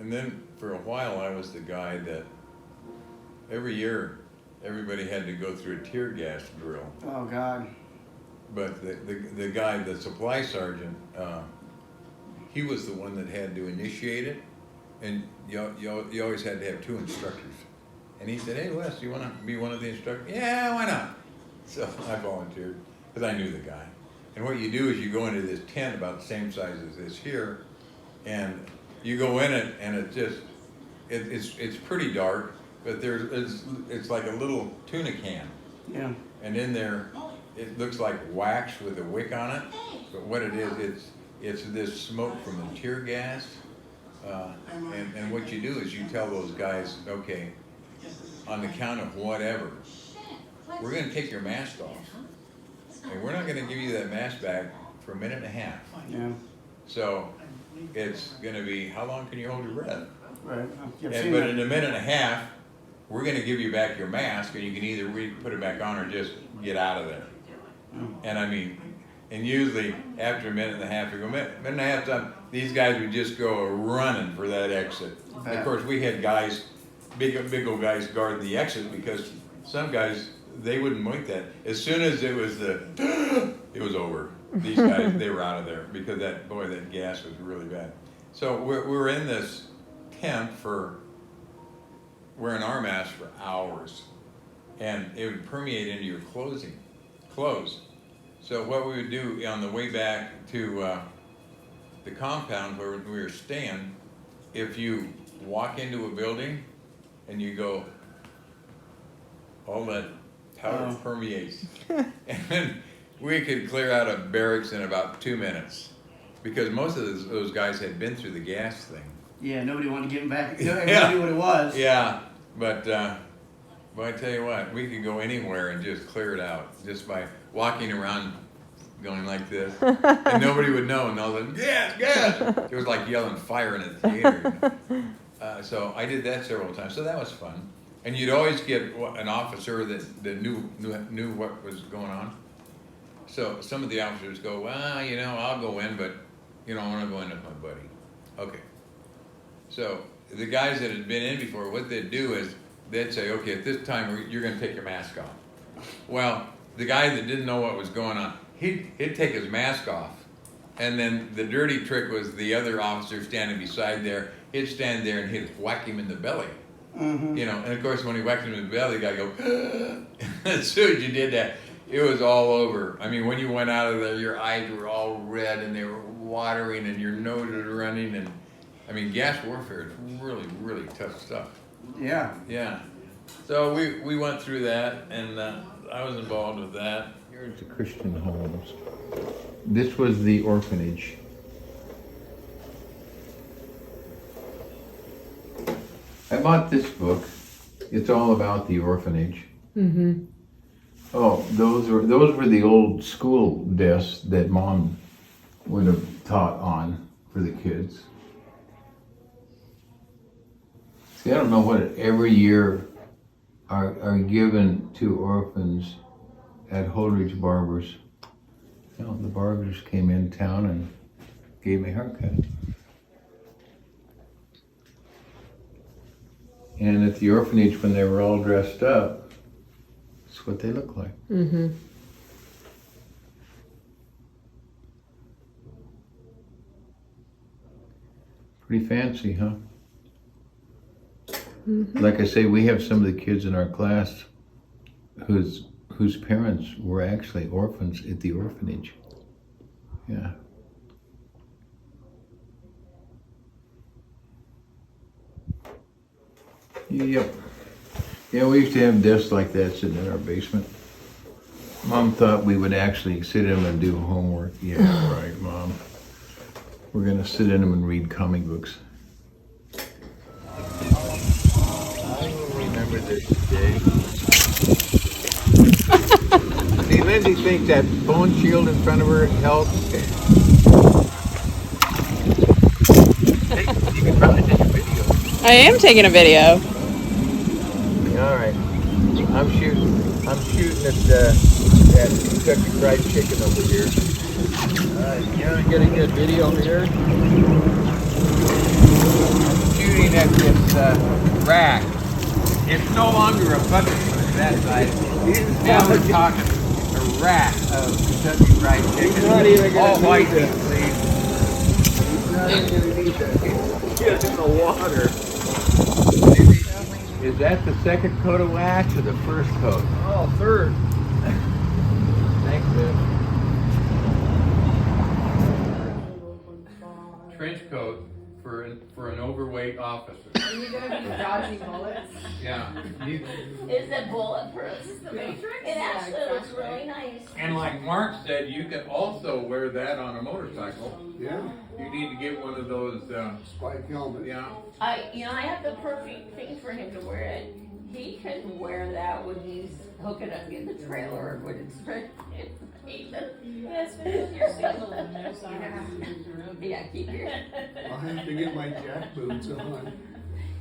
And then for a while, I was the guy that every year, everybody had to go through a tear gas drill. Oh, God. But the guy, the supply sergeant, he was the one that had to initiate it. And you always had to have two instructors. And he said, hey, Wes, you want to be one of the instructors? Yeah, why not? So I volunteered because I knew the guy. And what you do is you go into this tent about the same size as this here, and you go in it, and it's pretty dark, but it's like a little tuna can. Yeah. And in there, it looks like wax with a wick on it. But what it is, it's this smoke from the tear gas. And what you do is you tell those guys, okay, on the count of whatever, we're going to take your mask off. And we're not going to give you that mask back for a minute and a half. Yeah. So it's going to be, how long can you hold your breath? Right. But in a minute and a half, we're going to give you back your mask, and you can either put it back on or just get out of there. And I mean, and usually after a minute and a half, you go, minute and a half time, these guys would just go running for that exit. And of course, we had guys, big old guys guarding the exit because some guys, they wouldn't wait that. As soon as it was it was over. These guys, they were out of there because that gas was really bad. So we're in this tent wearing our masks for hours, and it would permeate into your clothes. So what we would do on the way back to the compound where we were staying, if you walk into a building and you go, all that powder permeates. And we could clear out a barracks in about 2 minutes because most of those guys had been through the gas thing. Yeah, nobody wanted to get him back. Everybody knew what it was. Yeah, but I tell you what, we could go anywhere and just clear it out just by walking around going like this. And nobody would know. And all of a sudden, gas! It was like yelling fire in a theater. So I did that several times. So that was fun. And you'd always get an officer that knew what was going on. So some of the officers go, well, I'll go in, but I want to go in with my buddy. Okay. So the guys that had been in before, what they'd do is they'd say, okay, at this time you're going to take your mask off. Well, the guy that didn't know what was going on, he'd take his mask off. And then the dirty trick was the other officer standing beside there, he'd stand there and he'd whack him in the belly. Mm-hmm. And of course when he whacked him in the belly, the guy go, as soon as you did that, it was all over. I mean, when you went out of there, your eyes were all red and they were watering and your nose was running. And I mean, gas warfare is really, really tough stuff. Yeah. Yeah. So we went through that, and I was involved with that. Here's the Christian homes. This was the orphanage. I bought this book. It's all about the orphanage. Mm-hmm. Oh, those were the old school desks that Mom would have taught on for the kids. See, I don't know what every year are given to orphans at Holdridge Barbers. The barbers came in town and gave me a haircut. And at the orphanage, when they were all dressed up, that's what they look like. Mm-hmm. Pretty fancy, huh? Mm-hmm. Like I say, we have some of the kids in our class whose parents were actually orphans at the orphanage. Yeah. Yep. Yeah, we used to have desks like that sitting in our basement. Mom thought we would actually sit in them and do homework. Yeah, right, Mom. We're going to sit in them and read comic books. I will remember this day. See, Lindsay thinks that phone shield in front of her helps. Hey, you can probably take a video. I am taking a video. All right. I'm shooting at that Kentucky Fried Chicken over here. You want to get a good video here? I'm shooting get this rack. It's no longer a bucket for that size. Now we're talking a rack of Kentucky Fried Chicken. not even gonna all need white that. meat, please. Get in the water. Is that the second coat of wax or the first coat? Oh, third. Thanks, man. Trench coat for an overweight officer. Are you gonna be dodging bullets? Yeah. Is it bulletproof? This is the Matrix? It actually looks really nice. And like Mark said, you can also wear that on a motorcycle. Yeah. You need to get one of those. Spike helmet. Yeah. I have the perfect thing for him to wear it. He can wear that when he's hooking up in the trailer or when it's Yes, but you're single in there, so I have to use your own. yeah, keep your. I'll have to get my jack boots on.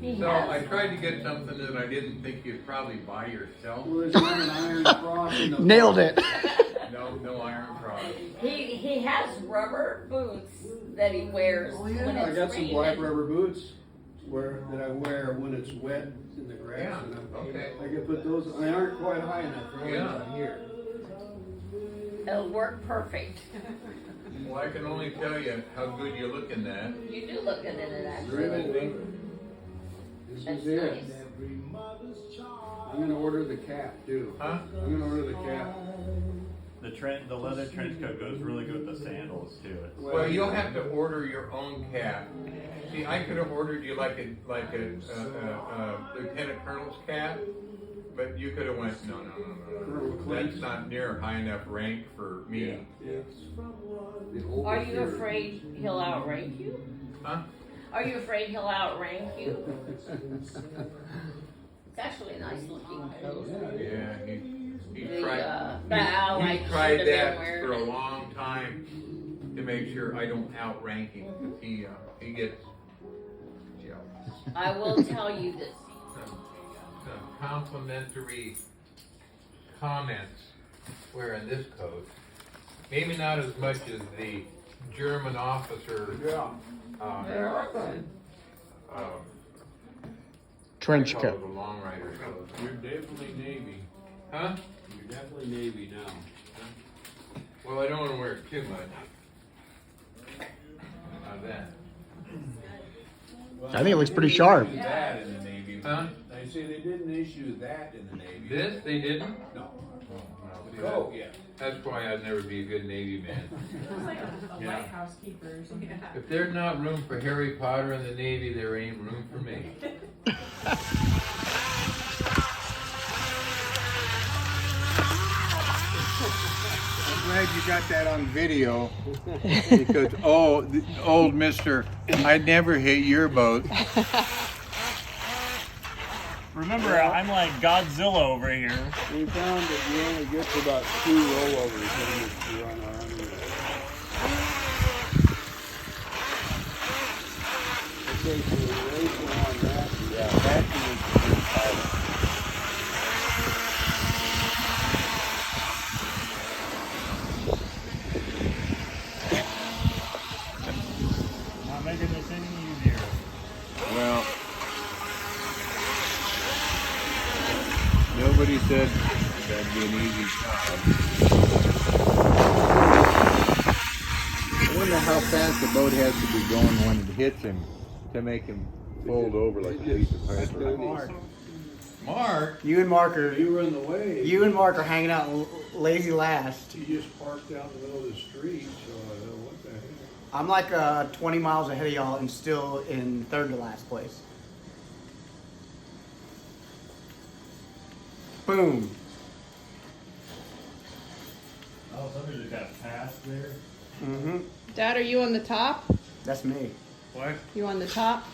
He So has. I tried to get something that I didn't think you'd probably buy yourself. Well, there's not an iron cross in the Nailed it. No iron cross. He has rubber boots that he wears Oh when yeah, I it's got some raining. black rubber boots that I wear when it's wet in the grass. Yeah, And okay. I can put those. They aren't quite high enough. They're only Yeah. about here. It'll work perfect. Well, I can only tell you how good you look in that. You do look good in it, actually. Really? This That's is it. nice. I'm gonna order the cap too. Huh? I'm gonna order the cap. The leather trench coat goes really good with the sandals too. Well, you'll have to order your own cap. See, I could have ordered you like a lieutenant colonel's cap, but you could have went no. Colonel Clint. That's not near high enough rank for me. Yeah. The old Are you beard. afraid he'll outrank you? Huh? Are you afraid he'll outrank you? It's actually a nice looking coat. Yeah, he The, tried. the ally he tried should have been that wearing for a it. long time to make sure I don't outrank him. He gets jealous. I will tell you this. Some complimentary comments wearing this coat. Maybe not as much as the German officer. Yeah. Trench called coat. the long rider coat. You're definitely Navy. Huh? You're definitely Navy now. Well, I don't want to wear it too much. How's that? I think it looks pretty sharp. That in the Navy. Huh? They say they didn't issue that in the Navy. This they didn't. No. Oh, yeah. That's why I'd never be a good Navy man. It's like a Yeah. lighthouse keeper or something. If there's not room for Harry Potter in the Navy, there ain't room for me. I'm glad you got that on video because old Mr. I'd never hit your boat. Remember, I'm like Godzilla over here. We found that you only get to about 2 rollovers when you run our underwear. Okay, so the ratio on that, that is Not making this any easier. Well, nobody said that'd be an easy job. I wonder how fast the boat has to be going when it hits him to make him fold over like a piece of paper. Mark? You and Mark are You were in the way. hanging out lazy last. You just parked out in the middle of the street, so I don't know what the heck. I'm like 20 miles ahead of y'all and still in third to last place. Boom. Oh, somebody just got passed there. Mm-hmm. Dad, are you on the top? That's me. What? You on the top?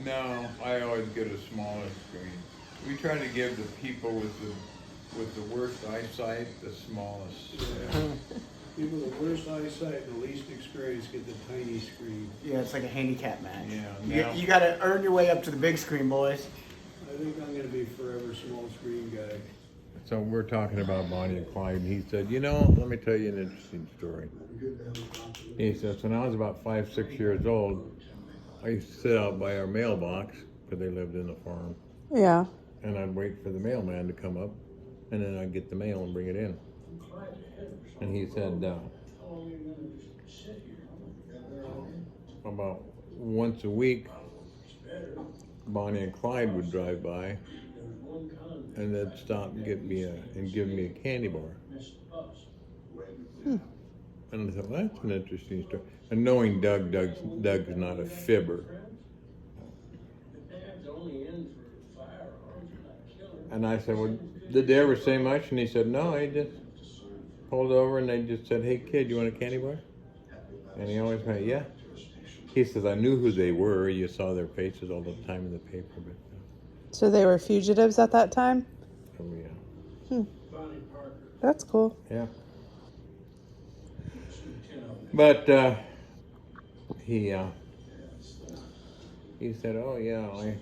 No, I always get a smaller screen. We try to give the people with the worst eyesight the smallest. People with the worst eyesight and the least experience get the tiny screen. Yeah, it's like a handicap match. Yeah, You got to earn your way up to the big screen, boys. I think I'm gonna be forever small screen guy. So we're talking about Bonnie and Clyde, and he said, you know, let me tell you an interesting story. He says, when I was about 5, 6 years old, I used to sit out by our mailbox because they lived in the farm, Yeah. and I'd wait for the mailman to come up, and then I'd get the mail and bring it in. And he said about once a week, Bonnie and Clyde would drive by, and they'd stop and give me a candy bar. And I thought, well, that's an interesting story. And knowing Doug's not a fibber. And I said, well, did they ever say much? And he said, no, he just pulled over and they just said, hey kid, you want a candy bar? And he always went, yeah. He says, I knew who they were. You saw their faces all the time in the paper. But, So they were fugitives at that time? oh yeah. That's cool. Yeah. But he said, oh yeah, I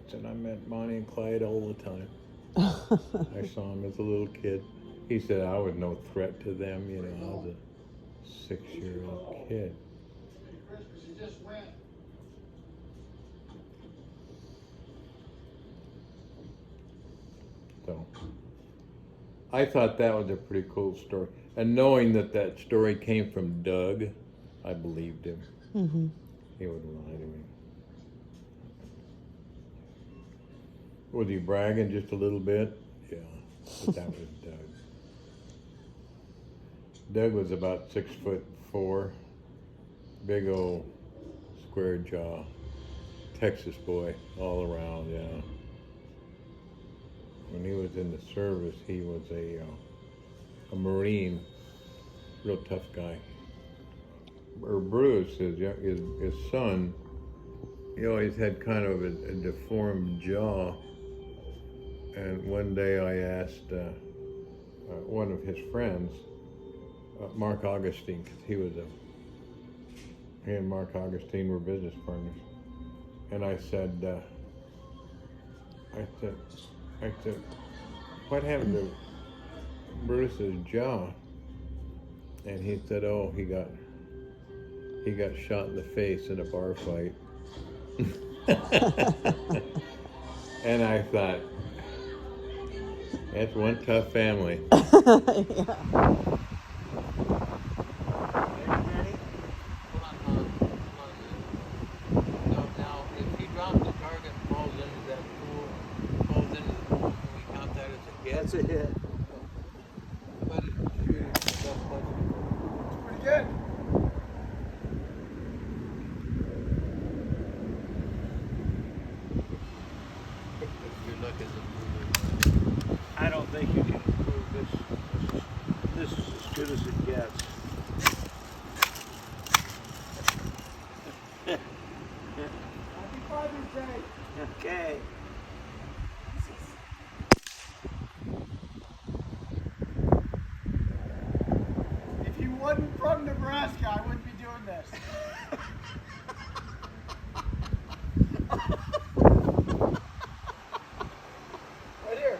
said I met Bonnie and Clyde all the time. I saw him as a little kid. He said I was no threat to them, you know, I was a 6-year-old kid. So I thought that was a pretty cool story. And knowing that story came from Doug, I believed him. Mm-hmm. He wouldn't lie to me. Was he bragging just a little bit? Yeah, but that was Doug. Doug was about 6'4", big old square jaw, Texas boy all around, yeah. When he was in the service, he was a Marine, real tough guy. Bruce, his son, he always had kind of a deformed jaw. And one day I asked one of his friends, Mark Augustine, because he and Mark Augustine were business partners. And I said, what happened to Bruce's jaw? And he said, oh, he got shot in the face in a bar fight. And I thought, that's one tough family. Yeah. Now, if he drops the target and falls into that pool, can we count that as a hit? That's a hit. But it's Pretty good. your luck is I don't think you can improve this. This is as good as it gets. Happy Father's Day. Okay. If you wasn't from Nebraska, I wouldn't be doing this. Right here.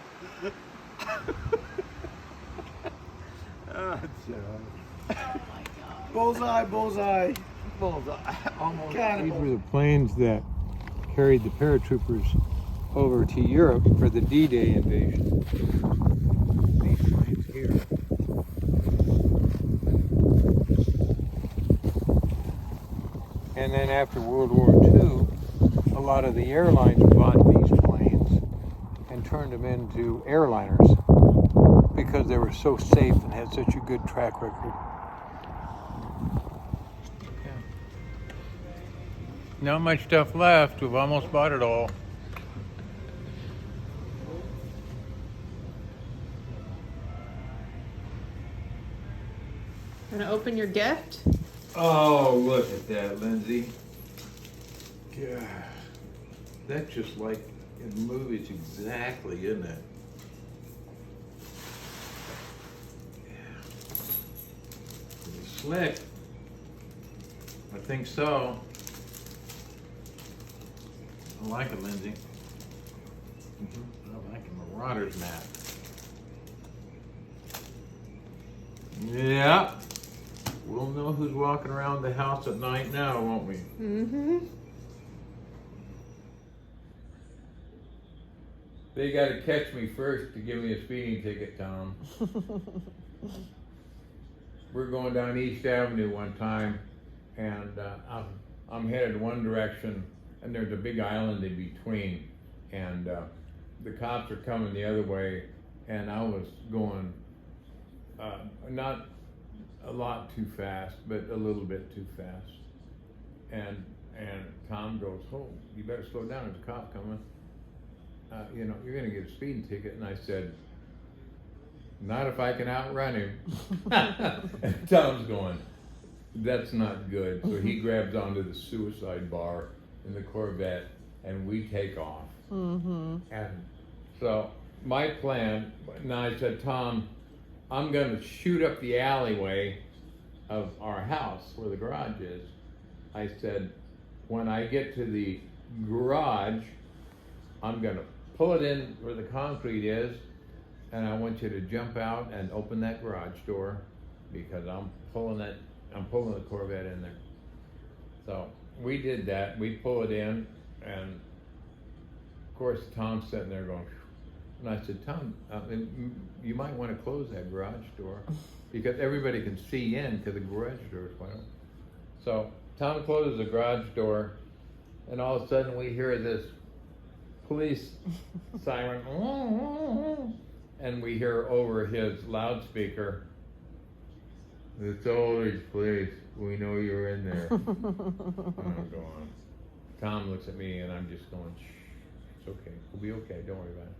Bullseye, bullseye. Bullseye. Almost. These were the planes that carried the paratroopers over to Europe for the D-Day invasion. These planes here. And then after World War II, a lot of the airlines bought these planes and turned them into airliners because they were so safe and had such a good track record. Not much stuff left. We've almost bought it all. Gonna open your gift? Oh, look at that, Lindsay. God, that's just like in movies exactly, isn't it? Yeah. Pretty slick. I think so. I like it, Lindsay. I like a Marauder's map. Yeah. We'll know who's walking around the house at night now, won't we? Mm-hmm. They gotta catch me first to give me a speeding ticket, Tom. We're going down East Avenue one time, and I'm headed one direction, and there's a big island in between, and the cops are coming the other way, and I was going not a lot too fast, but a little bit too fast, and Tom goes, "Oh, you better slow down. There's a cop coming. You know, you're gonna get a speeding ticket." And I said, "Not if I can outrun him." And Tom's going, "That's not good." So he grabs onto the suicide bar in the Corvette, and we take off. Mm-hmm. And so my plan, now I said, "Tom, I'm gonna shoot up the alleyway of our house where the garage is." I said, "When I get to the garage, I'm gonna pull it in where the concrete is, and I want you to jump out and open that garage door, because I'm pulling the Corvette in there." So we did that. We pull it in, and of course Tom's sitting there going, "Phew." And I said, "Tom, you might want to close that garage door, because everybody can see in, because the garage door is wide open." So Tom closes the garage door, and all of a sudden we hear this police siren, and we hear over his loudspeaker, "It's always police. We know you're in there." And I'm going. Tom looks at me, and I'm just going, "Shh, it's okay. We'll be okay. Don't worry about it."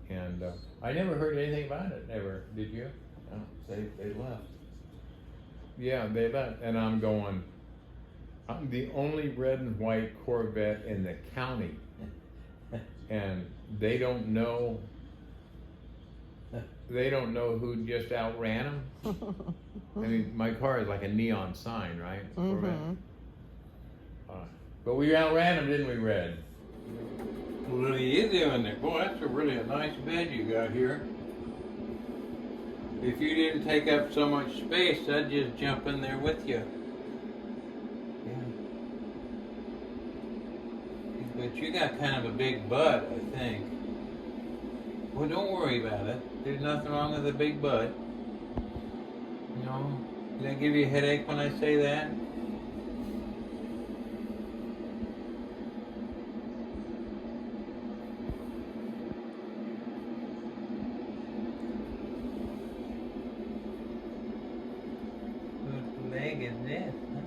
And I never heard anything about it. Never. Did you? No, they left. Yeah, they left. And I'm going, I'm the only red and white Corvette in the county. And they don't know who just outran them. I mean, my car is like a neon sign, right? Corvette. But we outran them, didn't we, Red? What are you doing there? Boy, that's really a nice bed you got here. If you didn't take up so much space, I'd just jump in there with you. Yeah. But you got kind of a big butt, I think. Well, don't worry about it. There's nothing wrong with a big butt. No? Did that give you a headache when I say that? Whose leg is this, huh?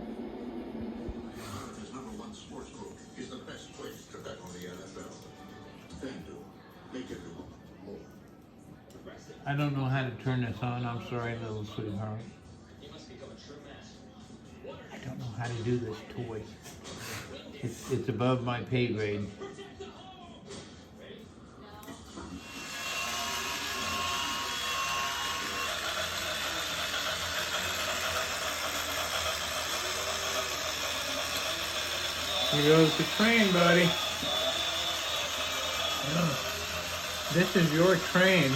America's #1 sports book is the best place to bet on the NFL. FanDuel, make everyone more. I don't know how to turn this on. I'm sorry, little sweetheart. I don't know how to do this toy. It's above my pay grade. Here goes the train, buddy. Yeah. This is your train.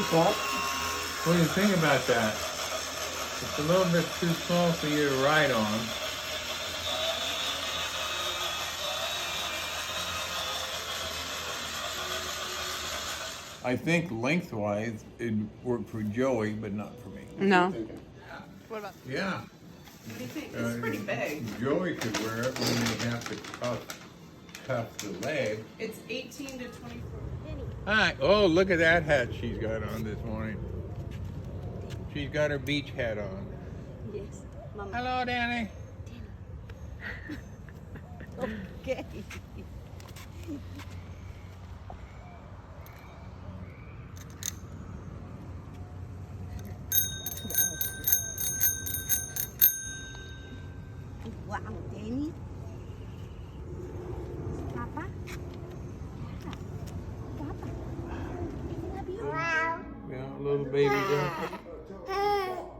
What do you think about that? It's a little bit too small for you to ride on. I think lengthwise it'd work for Joey, but not for me. No. What about? Yeah. What do you think? It's pretty big. Joey could wear it when they have to cuff the leg. It's 18 to 24. Hi. Oh, look at that hat she's got on this morning. She's got her beach hat on. Yes, Mama. Hello, Danny. Okay. Wow, Danny. Papa? Papa. Love you. Yeah, a little baby duck.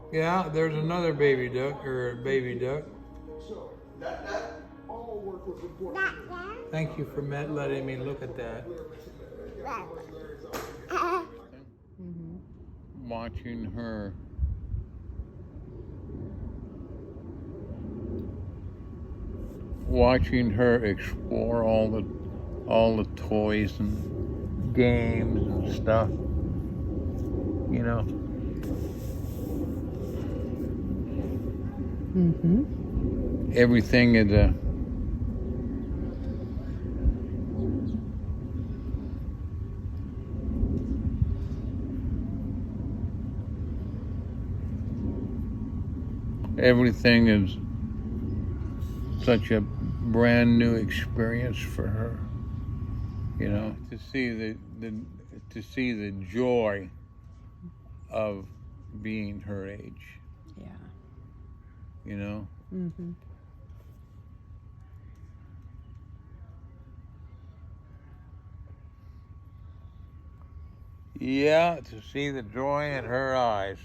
Yeah, there's another baby duck, or a baby duck. So that all worked Thank you for letting me look at that. Watching her explore all the toys and games and stuff, you know. Everything is a everything is such a brand new experience for her, you know, to see the joy of being her age, Yeah. you know. Mm-hmm. Yeah, to see the joy in her eyes.